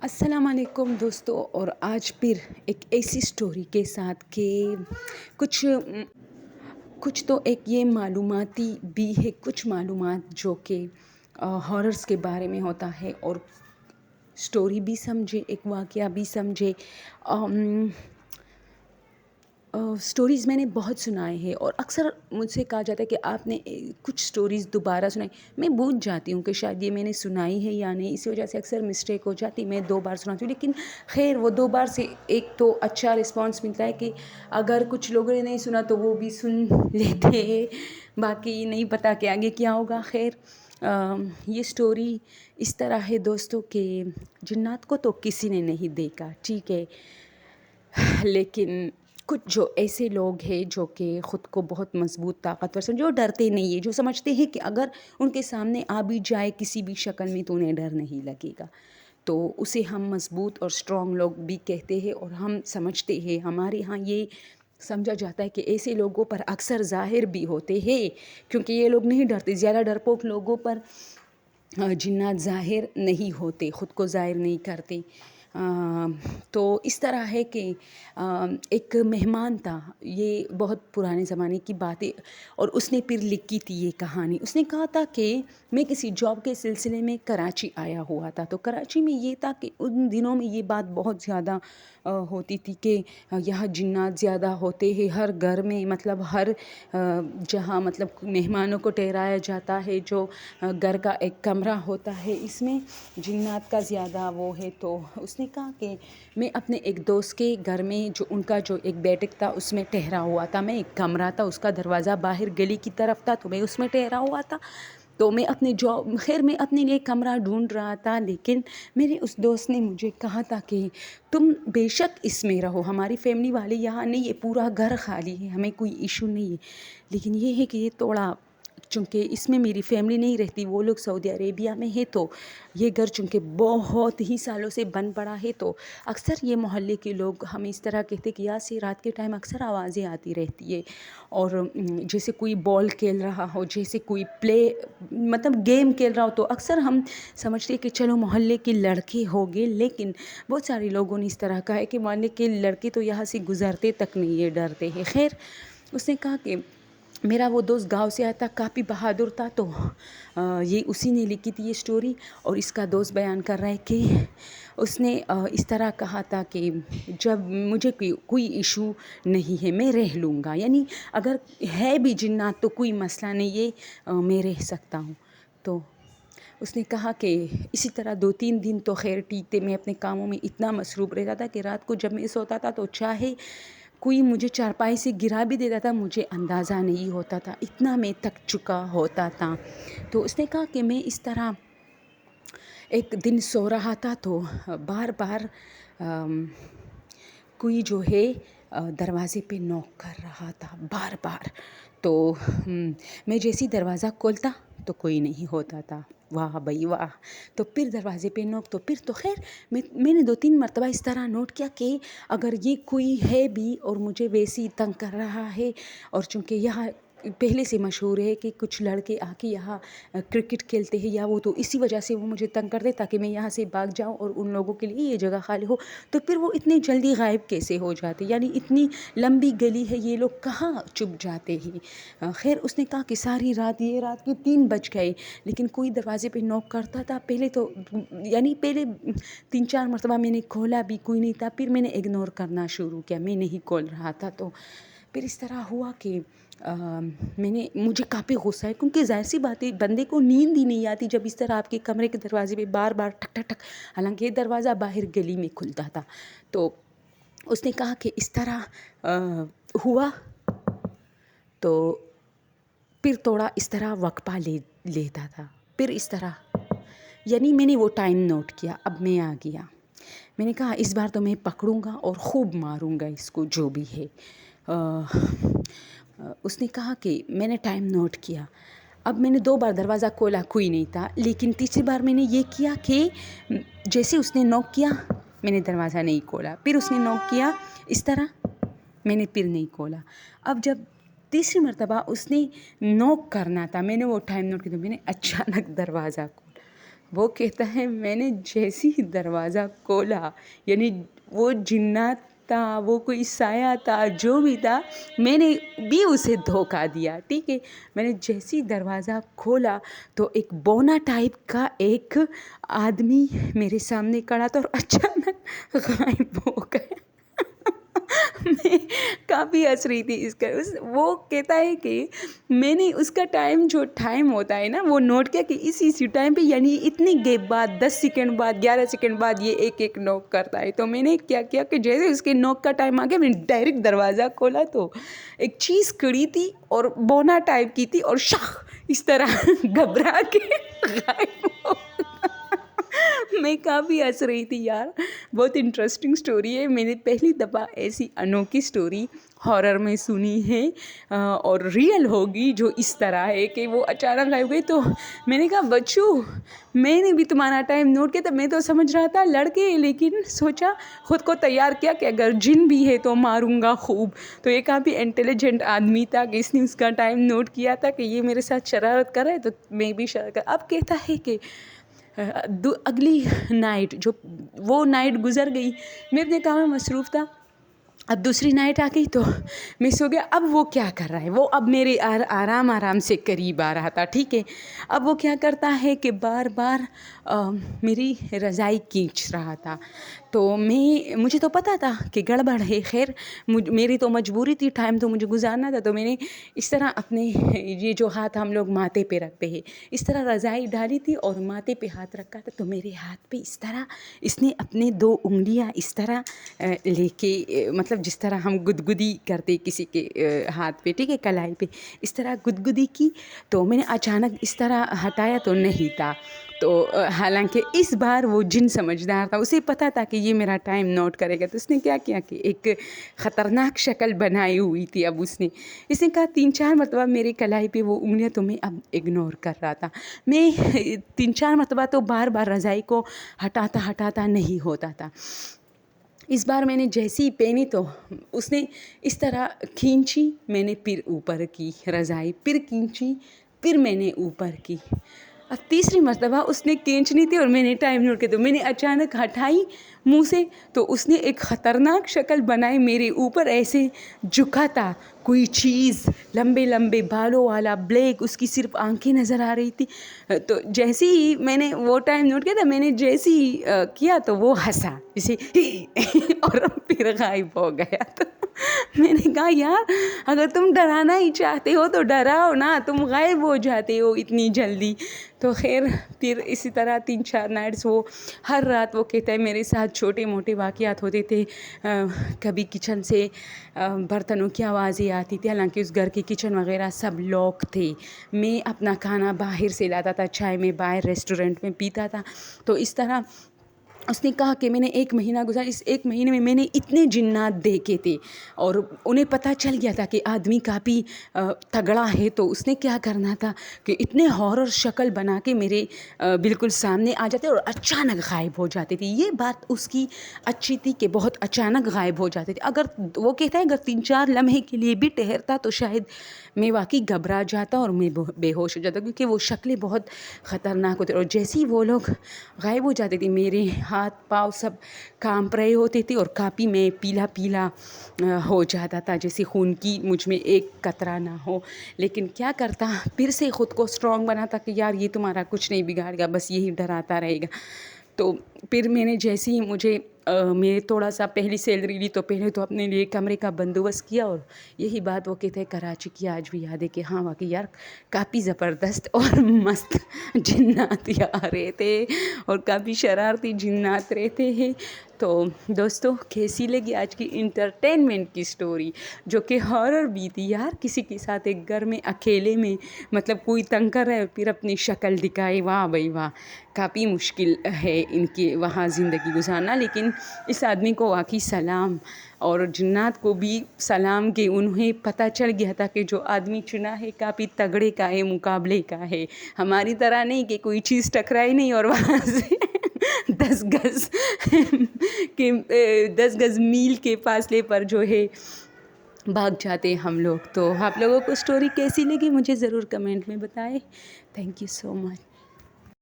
السلام علیکم دوستو، اور آج پھر ایک ایسی سٹوری کے ساتھ کہ کچھ کچھ تو ایک یہ معلوماتی بھی ہے، کچھ معلومات جو کہ ہاررز کے بارے میں ہوتا ہے، اور سٹوری بھی سمجھے، ایک واقعہ بھی سمجھے۔ سٹوریز میں نے بہت سنائے ہیں، اور اکثر مجھ سے کہا جاتا ہے کہ آپ نے کچھ سٹوریز دوبارہ سنائی۔ میں بھول جاتی ہوں کہ شاید یہ میں نے سنائی ہے یا نہیں، اسی وجہ سے اکثر مسٹیک ہو جاتی، میں 2 بار سناتی ہوں۔ لیکن خیر، وہ 2 بار سے ایک تو اچھا رسپانس ملتا ہے کہ اگر کچھ لوگوں نے نہیں سنا تو وہ بھی سن لیتے ہیں، باقی نہیں پتہ کہ آگے کیا ہوگا۔ خیر، یہ سٹوری اس طرح ہے دوستوں کہ جنات کو تو کسی نے نہیں دیکھا، ٹھیک ہے، لیکن کچھ جو ایسے لوگ ہیں جو کہ خود کو بہت مضبوط طاقتور سمجھے، جو ڈرتے نہیں ہیں، جو سمجھتے ہیں کہ اگر ان کے سامنے آ بھی جائے کسی بھی شکل میں تو انہیں ڈر نہیں لگے گا، تو اسے ہم مضبوط اور اسٹرانگ لوگ بھی کہتے ہیں۔ اور ہم سمجھتے ہیں، ہمارے ہاں یہ سمجھا جاتا ہے کہ ایسے لوگوں پر اکثر ظاہر بھی ہوتے ہیں، کیونکہ یہ لوگ نہیں ڈرتے، زیادہ ڈرپوک لوگوں پر جنات ظاہر نہیں ہوتے، خود کو ظاہر نہیں کرتے۔ تو اس طرح ہے کہ ایک مہمان تھا، یہ بہت پرانے زمانے کی بات ہے، اور اس نے پھر لکھی تھی یہ کہانی۔ اس نے کہا تھا کہ میں کسی جاب کے سلسلے میں کراچی آیا ہوا تھا، تو کراچی میں یہ تھا کہ ان دنوں میں یہ بات بہت زیادہ ہوتی تھی کہ یہاں جنات زیادہ ہوتے ہیں ہر گھر میں، مطلب ہر جہاں مطلب مہمانوں کو ٹھہرایا جاتا ہے، جو گھر کا ایک کمرہ ہوتا ہے، اس میں جنات کا زیادہ وہ ہے۔ تو اس نے کہا کہ میں اپنے ایک دوست کے گھر میں، جو ان کا جو ایک بیٹک تھا اس میں ٹھہرا ہوا تھا، میں ایک کمرہ تھا، اس کا دروازہ باہر گلی کی طرف تھا، تو میں اس میں ٹھہرا ہوا تھا۔ تو میں میں اپنے لیے کمرہ ڈھونڈ رہا تھا، لیکن میرے اس دوست نے مجھے کہا تھا کہ تم بے شک اس میں رہو، ہماری فیملی والے یہاں نہیں ہے، پورا گھر خالی ہے، ہمیں کوئی ایشو نہیں ہے، لیکن یہ ہے کہ یہ تھوڑا، چونکہ اس میں میری فیملی نہیں رہتی، وہ لوگ سعودی عربیہ میں ہے، تو یہ گھر چونکہ بہت ہی سالوں سے بند پڑا ہے، تو اکثر یہ محلے کے لوگ ہمیں اس طرح کہتے کہ یہاں سے رات کے ٹائم اکثر آوازیں آتی رہتی ہے، اور جیسے کوئی بال کھیل رہا ہو، جیسے کوئی مطلب گیم کھیل رہا ہو، تو اکثر ہم سمجھتے کہ چلو محلے کے لڑکے ہو گئے، لیکن بہت سارے لوگوں نے اس طرح کہا ہے کہ محلے کے لڑکے تو یہاں سے گزرتے تک نہیں، یہ ڈرتے ہیں۔ خیر، اس نے کہا کہ میرا وہ دوست گاؤں سے آیا تھا، کافی بہادر تھا، تو یہ اسی نے لکھی تھی یہ سٹوری، اور اس کا دوست بیان کر رہا ہے کہ اس نے اس طرح کہا تھا کہ جب مجھے کوئی ایشو نہیں ہے، میں رہ لوں گا، یعنی اگر ہے بھی جنات تو کوئی مسئلہ نہیں، یہ میں رہ سکتا ہوں۔ تو اس نے کہا کہ اسی طرح 2-3 دن تو خیر ٹھیک تھے، میں اپنے کاموں میں اتنا مصروف رہتا تھا کہ رات کو جب میں سوتا تھا تو چاہے کوئی مجھے چارپائی سے گرا بھی دیتا تھا، مجھے اندازہ نہیں ہوتا تھا، اتنا میں تھک چکا ہوتا تھا۔ تو اس نے کہا کہ میں اس طرح ایک دن سو رہا تھا، تو بار بار کوئی جو ہے دروازے پہ نوک کر رہا تھا، بار بار۔ تو میں جیسی دروازہ کھولتا تو کوئی نہیں ہوتا تھا، واہ بھائی واہ۔ تو پھر دروازے پہ نوک، تو پھر تو خیر میں نے 2-3 مرتبہ اس طرح نوٹ کیا کہ اگر یہ کوئی ہے بھی اور مجھے ویسی تنگ کر رہا ہے، اور چونکہ یہاں پہلے سے مشہور ہے کہ کچھ لڑکے آ کے یہاں کرکٹ کھیلتے ہیں یا وہ، تو اسی وجہ سے وہ مجھے تنگ کرتے تاکہ میں یہاں سے بھاگ جاؤں اور ان لوگوں کے لیے یہ جگہ خالی ہو، تو پھر وہ اتنی جلدی غائب کیسے ہو جاتے، یعنی اتنی لمبی گلی ہے، یہ لوگ کہاں چھپ جاتے ہیں۔ خیر، اس نے کہا کہ ساری رات، یہ رات کے 3 بج گئے، لیکن کوئی دروازے پہ نوک کرتا تھا، پہلے 3-4 مرتبہ میں نے کھولا بھی، کوئی نہیں تھا، پھر میں نے اگنور کرنا شروع کیا، میں نہیں کھول رہا تھا۔ تو پھر اس طرح ہوا کہ مجھے کافی غصہ ہے، کیونکہ ظاہر سی بات ہے بندے کو نیند ہی نہیں آتی جب اس طرح آپ کے کمرے کے دروازے پہ بار بار ٹھک ٹھک ٹھک، حالانکہ یہ دروازہ باہر گلی میں کھلتا تھا۔ تو اس نے کہا کہ اس طرح ہوا، تو پھر تھوڑا اس طرح وقفہ لیتا تھا، پھر اس طرح، یعنی میں نے وہ ٹائم نوٹ کیا، اب میں آ گیا، میں نے کہا اس بار تو میں پکڑوں گا اور خوب ماروں گا اس کو جو بھی ہے۔ اس نے کہا کہ میں نے ٹائم نوٹ کیا، اب میں نے 2 بار دروازہ کھولا، کوئی نہیں تھا، لیکن تیسری بار میں نے یہ کیا کہ جیسے اس نے نوک کیا میں نے دروازہ نہیں کھولا، پھر اس نے نوک کیا اس طرح، میں نے پھر نہیں کھولا۔ اب جب تیسری مرتبہ اس نے نوک کرنا تھا، میں نے وہ ٹائم نوٹ کیا، تو میں نے اچانک دروازہ کھولا، وہ کہتا ہے میں نے جیسی ہی دروازہ کھولا، یعنی وہ جنات تھا، وہ کوئی سایہ تھا، جو بھی تھا، میں نے بھی اسے دھوکہ دیا، ٹھیک ہے. میں نے جیسی دروازہ کھولا تو ایک بونا ٹائپ کا ایک آدمی میرے سامنے کھڑا تھا اور اچانک غائب ہو گیا. میں کافی ہنس رہی تھی اس کا. وہ کہتا ہے کہ میں نے اس کا ٹائم ہوتا ہے نا، وہ نوٹ کیا کہ اسی ٹائم پہ، یعنی اتنے گیپ بعد 10 سیکنڈ بعد 11 سیکنڈ بعد یہ ایک نوک کرتا ہے. تو میں نے کیا کیا کہ جیسے اس کے نوک کا ٹائم آ گیا، میں نے ڈائریکٹ دروازہ کھولا تو ایک چیز کھڑی تھی اور بونا ٹائپ کی تھی اور شاہ اس طرح گھبرا کے غائب ہو. میں کافی ہنس رہی تھی یار. بہت انٹرسٹنگ اسٹوری ہے. میں نے پہلی دفعہ ایسی انوکھی اسٹوری ہارر میں سنی ہے اور ریئل ہوگی جو اس طرح ہے کہ وہ اچانک غائب گئی. تو میں نے کہا بچوں، میں نے بھی تمہارا ٹائم نوٹ کیا تھا. میں تو سمجھ رہا تھا لڑکے، لیکن سوچا خود کو تیار کیا کہ اگر جن بھی ہے تو ماروں گا خوب. تو یہ کافی انٹیلیجنٹ آدمی تھا کہ اس نے اس کا ٹائم نوٹ کیا تھا کہ یہ میرے ساتھ شرارت کر رہا ہے تو میں بھی شرارت کر. اب کہتا ہے کہ اگلی نائٹ، جو وہ نائٹ گزر گئی، میں اپنے کام میں مصروف تھا. اب دوسری نائٹ آ گئی تو میں سو گیا. اب وہ کیا کر رہا ہے، وہ اب میرے آرام سے قریب آ رہا تھا، ٹھیک ہے. اب وہ کیا کرتا ہے کہ بار بار میری رضائی کھینچ رہا تھا. تو مجھے تو پتہ تھا کہ گڑبڑ ہے. خیر میری تو مجبوری تھی، ٹائم تو مجھے گزارنا تھا. تو میں نے اس طرح اپنے یہ جو ہاتھ ہم لوگ ماتھے پہ رکھتے ہیں، اس طرح رضائی ڈالی تھی اور ماتھے پہ ہاتھ رکھا تھا. تو میرے ہاتھ پہ اس طرح اس نے اپنے 2 انگلیاں اس طرح لے کے، مطلب جس طرح ہم گدگدی کرتے کسی کے ہاتھ پہ، ٹھیک ہے، کلائی پہ، اس طرح گدگدی کی. تو میں نے اچانک اس طرح ہٹایا تو نہیں تھا. تو حالانکہ اس بار وہ جن سمجھدار تھا، اسے پتہ تھا کہ یہ میرا ٹائم نوٹ کرے گا. تو اس نے کیا کیا کہ ایک خطرناک شکل بنائی ہوئی تھی. اب اس نے کہا 3-4 مرتبہ میری کلائی پہ وہ انگلیاں تو میں اب اگنور کر رہا تھا. میں 3-4 مرتبہ تو بار بار رضائی کو ہٹاتا نہیں ہوتا تھا. اس بار میں نے جیسی ہی پہنی تو اس نے اس طرح کھینچی، میں نے پھر اوپر کی رضائی، پھر کھینچی، پھر میں نے اوپر کی. اب تیسری مرتبہ اس نے کھینچنی تھی اور میں نے ٹائم نوٹ کیا. تو میں نے اچانک ہٹائی منہ سے تو اس نے ایک خطرناک شکل بنائی میرے اوپر. ایسے جھکا تھا کوئی چیز، لمبے لمبے بالوں والا، بلیک، اس کی صرف آنکھیں نظر آ رہی تھی. تو جیسے ہی میں نے وہ ٹائم نوٹ کیا تھا، میں نے جیسے ہی کیا تو وہ ہنسا اسے اور پھر غائب ہو گیا. تو میں نے کہا یار، اگر تم ڈرانا ہی چاہتے ہو تو ڈراؤ نا، تم غائب ہو جاتے ہو اتنی جلدی. تو خیر پھر اسی طرح 3-4 نائٹس وہ ہر رات، وہ کہتا ہے میرے ساتھ چھوٹے موٹے واقعات ہوتے تھے. کبھی کچن سے برتنوں کی آوازیں آتی تھی، حالانکہ اس گھر کے کچن وغیرہ سب لاک تھے. میں اپنا کھانا باہر سے لاتا تھا، چائے میں باہر ریسٹورنٹ میں پیتا تھا. تو اس طرح اس نے کہا کہ میں نے 1 مہینہ گزارا، اس 1 مہینے میں نے اتنے جنات دیکھے تھے اور انہیں پتہ چل گیا تھا کہ آدمی کافی تگڑا ہے. تو اس نے کیا کرنا تھا کہ اتنے ہارر شکل بنا کے میرے بالکل سامنے آ جاتے اور اچانک غائب ہو جاتے تھے. یہ بات اس کی اچھی تھی کہ بہت اچانک غائب ہو جاتے تھے. اگر وہ کہتا ہے اگر 3-4 لمحے کے لیے بھی ٹھہرتا تو شاید میں واقعی گھبرا جاتا اور میں بے ہوش ہو جاتا، کیونکہ وہ شکلیں بہت خطرناک ہوتی. اور جیسے ہی وہ لوگ غائب ہو جاتے تھے، میرے ہاتھ پاؤں سب کانپ رہے ہوتے تھے اور کافی میں پیلا ہو جاتا تھا، جیسے خون کی مجھ میں ایک قطرہ نہ ہو. لیکن کیا کرتا، پھر سے خود کو اسٹرانگ بناتا کہ یار یہ تمہارا کچھ نہیں بگاڑ گا، بس یہی ڈراتا رہے گا. تو پھر میں نے جیسے ہی میں تھوڑا سا پہلی سیلری لی تو پہلے تو اپنے لیے کمرے کا بندوبست کیا. اور یہی بات وہ کہتے ہیں کراچی کی آج بھی یاد ہے کہ ہاں واقعی یار کافی زبردست اور مست جنات آ رہے تھے اور کافی شرارتی جنات رہتے ہیں. تو دوستو، کیسی لگی آج کی انٹرٹینمنٹ کی سٹوری، جو کہ ہارر بھی تھی یار. کسی کے ساتھ ایک گھر میں اکیلے میں، مطلب کوئی تنگ کر رہا ہے اور پھر اپنی شکل دکھائے، واہ بھائی واہ، کافی مشکل ہے ان کے وہاں زندگی گزارنا. لیکن اس آدمی کو واقعی سلام، اور جنات کو بھی سلام کہ انہیں پتہ چل گیا تھا کہ جو آدمی چنا ہے کافی تگڑے کا ہے، مقابلے کا ہے. ہماری طرح نہیں کہ کوئی چیز ٹکرائے نہیں اور وہاں سے 10 گز میل کے فاصلے پر جو ہے بھاگ جاتے ہم لوگ. تو آپ لوگوں کو سٹوری کیسی لگی مجھے ضرور کمنٹ میں بتائیں. Thank you so much.